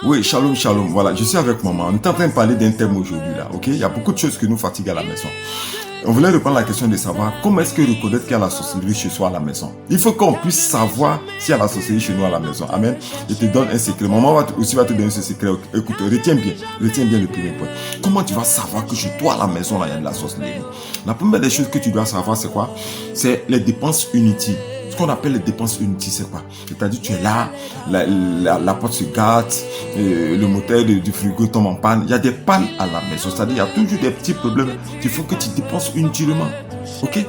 Oui, shalom, shalom. Voilà, je suis avec maman. On est en train de parler d'un thème aujourd'hui là, ok? Il y a beaucoup de choses qui nous fatiguent à la maison. On voulait reprendre la question de savoir comment est-ce que reconnaître qu'il y a la sorcellerie chez soi à la maison. Il faut qu'on puisse savoir s'il y a la sorcellerie chez nous à la maison. Amen. Je te donne un secret. Maman va te donner ce secret. Écoute, retiens bien le premier point. Comment tu vas savoir que chez toi à la maison là, il y a de la sorcellerie? La première des choses que tu dois savoir, c'est quoi? C'est les dépenses inutiles. Ce qu'on appelle les dépenses inutiles, c'est quoi? C'est-à-dire, tu es là, la porte se gâte, le moteur du frigo tombe en panne. Il y a des pannes à la maison. C'est-à-dire, il y a toujours des petits problèmes qu'il faut que tu dépenses inutilement. Ok?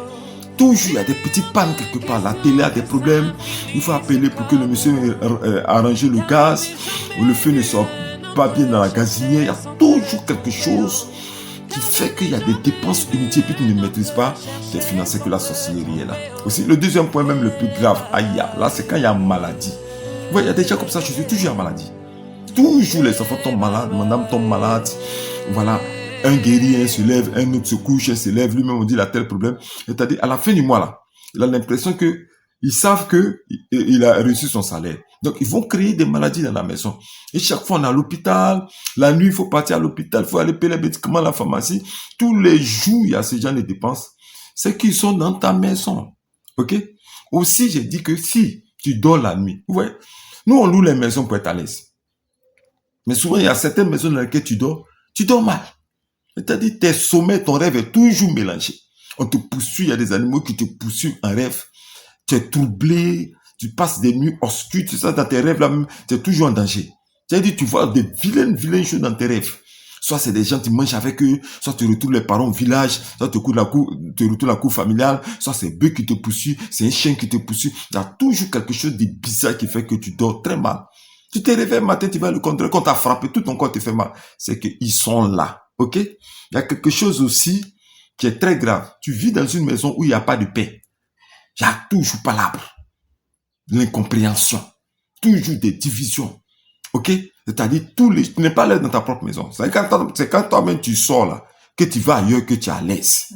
Toujours, il y a des petites pannes quelque part. La télé a des problèmes. Il faut appeler pour que le monsieur arrange le gaz. Ou le feu ne sort pas bien dans la gazinière. Il y a toujours quelque chose qui fait qu'il y a des dépenses inutiles et puis tu ne maîtrises pas tes finances, que la sorcellerie est là. Aussi, le deuxième point, même le plus grave, là, c'est quand il y a maladie. Vous voyez, il y a des gens comme ça, je suis toujours en maladie. Toujours les enfants tombent malades, madame tombe malade. Voilà, un guérit, un se lève, un autre se couche, un se lève, lui-même on dit il a tel problème. C'est-à-dire, à la fin du mois, là, il a l'impression que ils savent qu'il a reçu son salaire. Donc, ils vont créer des maladies dans la maison. Et chaque fois, on est à l'hôpital. La nuit, il faut partir à l'hôpital. Il faut aller payer les médicaments à la pharmacie. Tous les jours, il y a ces gens de dépenses. C'est qu'ils sont dans ta maison. OK? Aussi, j'ai dit que si tu dors la nuit, vous voyez, nous, on loue les maisons pour être à l'aise. Mais souvent, il y a certaines maisons dans lesquelles tu dors mal. C'est-à-dire, tes sommeils, ton rêve est toujours mélangé. On te poursuit, il y a des animaux qui te poursuivent en rêve. Tu es troublé, tu passes des nuits obscures, tu sais, dans tes rêves là même, tu es toujours en danger. C'est-à-dire, tu vois des vilaines choses dans tes rêves. Soit c'est des gens, tu manges avec eux, soit tu retrouves les parents au village, soit tu retrouves la cour familiale, soit c'est bœuf qui te poursuit, c'est un chien qui te poursuit. Il y a toujours quelque chose de bizarre qui fait que tu dors très mal. Tu te réveilles le matin, tu vas le contrôler, quand t'as frappé, tout ton corps te fait mal. C'est qu'ils sont là, ok? Il y a quelque chose aussi qui est très grave. Tu vis dans une maison où il n'y a pas de paix. Il y a toujours palabre, l'incompréhension, toujours des divisions. Ok? C'est-à-dire, tu n'es pas à l'aise dans ta propre maison. C'est quand toi-même tu sors là, que tu vas ailleurs, que tu es à l'aise.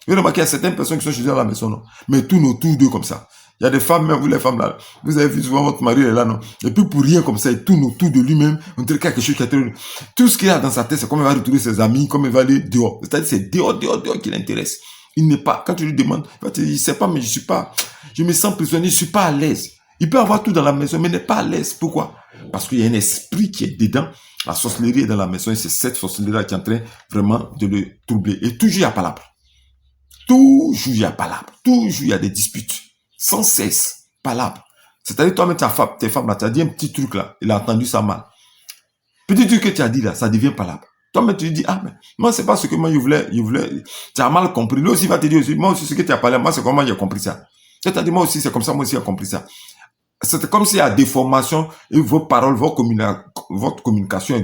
Vous remarquez, il y a certaines personnes qui sont chez eux à la maison, non? Mais tournent autour d'eux comme ça. Il y a des femmes, même vous les femmes là, vous avez vu souvent votre mari est là, non? Et puis pour rien comme ça, il tourne autour de lui-même, on dirait quelque chose qui a été... Tout ce qu'il a dans sa tête, c'est comment il va retrouver ses amis, comment il va aller dehors. C'est-à-dire, c'est dehors qui l'intéresse. Il n'est pas, quand tu lui demandes, il va te dire, il sait pas, mais je me sens prisonnier, je suis pas à l'aise. Il peut avoir tout dans la maison, mais n'est pas à l'aise. Pourquoi? Parce qu'il y a un esprit qui est dedans. La sorcellerie est dans la maison et c'est cette sorcellerie-là qui est en train vraiment de le troubler. Et toujours il y a palabre. Toujours il y a palabre. Toujours il y a des disputes. Sans cesse. Palabre. C'est-à-dire toi-même, tes femmes là, tu as dit un petit truc là. Il a entendu ça mal. Petit truc que tu as dit là, ça devient palabre. Toi-même, tu lui dis, ah, mais moi, c'est pas ce que moi, je voulais. Tu as mal compris. Lui aussi, il va te dire aussi, moi aussi, ce que tu as parlé, moi, c'est comment j'ai compris ça. C'est-à-dire, moi aussi, c'est comme ça, moi aussi, j'ai compris ça. C'est comme s'il y a déformation et vos paroles, votre communication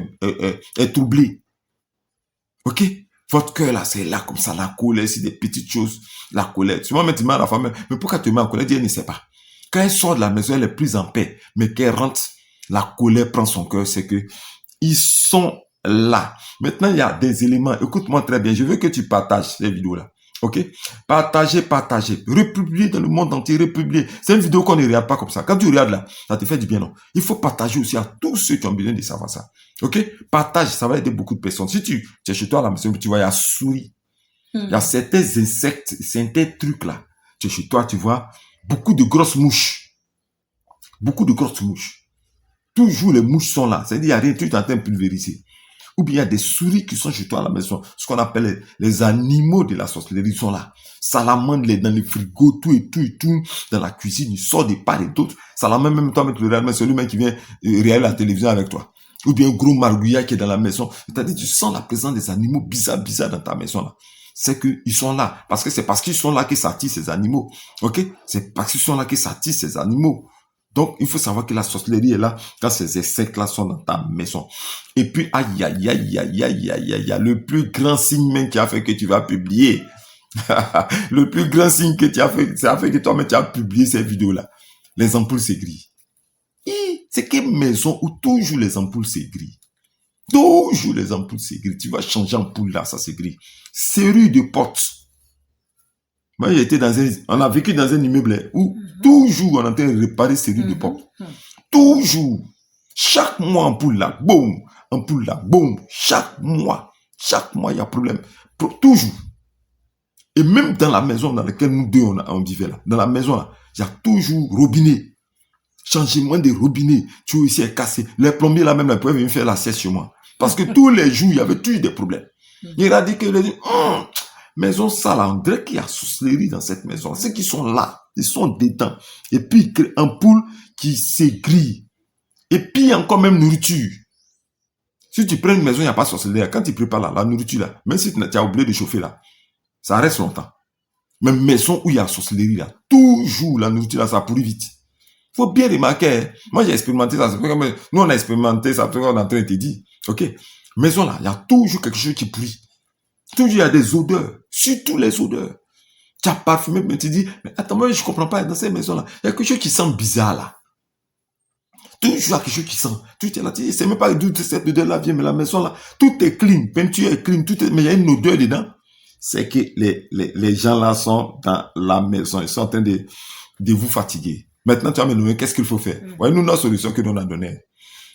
est troublée. Ok? Votre cœur là, c'est là comme ça, la colère, c'est des petites choses, la colère. Souvent, tu mets à la femme, mais pourquoi tu mets en colère? Elle ne sait pas. Quand elle sort de la maison, elle est plus en paix. Mais quand elle rentre, la colère prend son cœur, c'est que ils sont là. Maintenant, il y a des éléments. Écoute-moi très bien. Je veux que tu partages ces vidéos-là. Ok? Partagez. Republiez dans le monde entier, republiez. C'est une vidéo qu'on ne regarde pas comme ça. Quand tu regardes là, ça te fait du bien, non? Il faut partager aussi à tous ceux qui ont besoin de savoir ça. Ok? Partage, ça va aider beaucoup de personnes. Si tu es chez toi à la maison, tu vois, il y a souris. Il y a certains insectes, certains trucs là. Tu es chez toi, tu vois, beaucoup de grosses mouches. Toujours les mouches sont là. C'est-à-dire, il n'y a rien, tu es en train de pulvériser. Ou bien il y a des souris qui sont chez toi à la maison. Ce qu'on appelle les animaux de la sorcellerie sont là. Salamandre dans les frigos, tout. Dans la cuisine, ils sortent de part et d'autre. Salamandre, même toi, avec le réel, c'est lui-même qui vient réaliser la télévision avec toi. Ou bien un gros margouillat qui est dans la maison. C'est-à-dire, tu sens la présence des animaux bizarres dans ta maison là. C'est qu'ils sont là. Parce que c'est parce qu'ils sont là que s'attirent ces animaux. Ok? C'est parce qu'ils sont là que s'attirent ces animaux. Donc, il faut savoir que la sorcellerie est là quand ces insectes-là sont dans ta maison. Et puis, aïe, le plus grand signe même qui a fait que tu vas publier. Le plus grand signe que tu as fait, ça a fait que toi-même tu as publié ces vidéos-là. Les ampoules s'aigris. C'est quelle maison où toujours les ampoules s'aigris. Toujours les ampoules s'aigris. Tu vas changer ampoule là, ça s'aigrit. Serrure de porte. Moi, on a vécu dans un immeuble où toujours on est en train de réparer serrure de porte. Toujours. Chaque mois, ampoule là, boum, ampoule là, boum. Chaque mois, il y a problème. Toujours. Et même dans la maison dans laquelle nous deux, on vivait là, dans la maison là, il y a toujours robinet. Changement de robinet. Tu aussi est cassé. Les plombiers là même, ils peuvent venir faire la sieste chez moi. Parce que tous les jours, il y avait toujours des problèmes. Il a dit que les maison ça là, on dirait qu'il y a sorcellerie dans cette maison. Ceux qui sont là, ils sont dedans. Et puis, il crée un poule qui s'aigrit. Et puis, il y a encore même nourriture. Si tu prends une maison, il n'y a pas de sorcellerie. Quand tu prépares là, la nourriture là, même si tu as oublié de chauffer là, ça reste longtemps. Même maison où il y a sorcellerie là, toujours la nourriture là, ça pourrit vite. Faut bien remarquer. Moi, j'ai expérimenté ça. Nous, on a expérimenté ça. C'est ce qu'on est en train de te dire. OK? Maison là, il y a toujours quelque chose qui pourrit. Toujours, il y a des odeurs. Surtout les odeurs. Tu as parfumé, mais tu dis, mais attends, moi, je comprends pas. Dans ces maisons là, il y a quelque chose qui sent bizarre là. Toujours, il y a quelque chose qui sent. Tout est là. C'est même pas d'où cette odeur là vient, mais la maison là, tout est clean. Peinture est clean. Tout est, mais il y a une odeur dedans. C'est que les gens là sont dans la maison. Ils sont en train de vous fatiguer. Maintenant, tu vas me demander qu'est-ce qu'il faut faire. Voyez, nous, notre solution que nous on a donnée.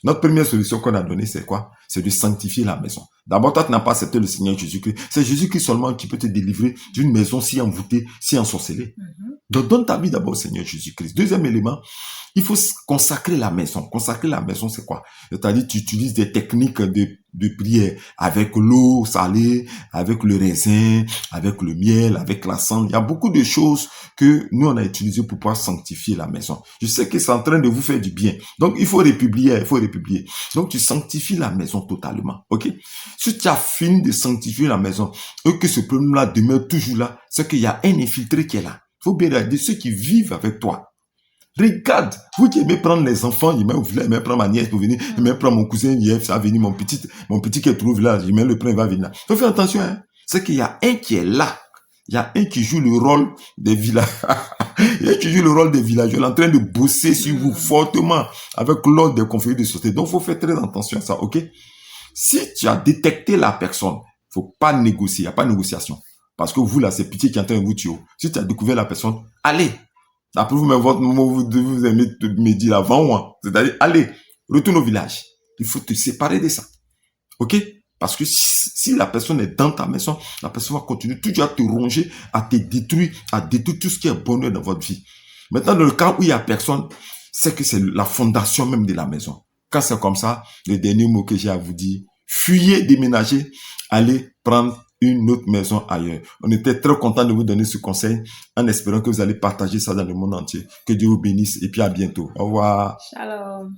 Notre première solution qu'on a donnée, c'est quoi? C'est de sanctifier la maison. D'abord, toi, tu n'as pas accepté le Seigneur Jésus-Christ. C'est Jésus-Christ seulement qui peut te délivrer d'une maison si envoûtée, si ensorcelée. Donc, donne ta vie d'abord au Seigneur Jésus-Christ. Deuxième élément, il faut consacrer la maison. Consacrer la maison, c'est quoi? C'est-à-dire, tu utilises des techniques de prière avec l'eau salée, avec le raisin, avec le miel, avec la cendre. Il y a beaucoup de choses que nous, on a utilisées pour pouvoir sanctifier la maison. Je sais que c'est en train de vous faire du bien. Donc, il faut républier. Donc, tu sanctifies la maison totalement. OK? Si tu as fini de sanctifier la maison et que ce problème-là demeure toujours là, c'est qu'il y a un infiltré qui est là. Il faut bien regarder ceux qui vivent avec toi. Regarde, vous qui aimez prendre les enfants, il m'a prendre ma nièce pour venir, il m'a prendre mon cousin, il va venir, mon petit qui est trouvé là, il m'a le prendre, il va venir là. Faut faire attention, hein. C'est qu'il y a un qui est là. Il y a un qui joue le rôle des villages. Il y a un qui joue le rôle des villageois. Il est en train de bosser sur vous fortement avec l'ordre des conflits de société. Donc, faut faire très attention à ça, ok? Si tu as détecté la personne, faut pas négocier, il n'y a pas de négociation. Parce que vous, là, c'est pitié qui est en train de vous tuer. Si tu as découvert la personne, allez. Après, vous aimez me dire avant moi. C'est-à-dire, allez, retourne au village. Il faut te séparer de ça. OK? Parce que si la personne est dans ta maison, la personne va continuer toujours à te ronger, à te détruire, à détruire tout ce qui est bonheur dans votre vie. Maintenant, dans le cas où il n'y a personne, c'est que c'est la fondation même de la maison. Quand c'est comme ça, le dernier mot que j'ai à vous dire, fuyez, déménagez, allez prendre une autre maison ailleurs. On était très content de vous donner ce conseil en espérant que vous allez partager ça dans le monde entier. Que Dieu vous bénisse et puis à bientôt. Au revoir. Shalom.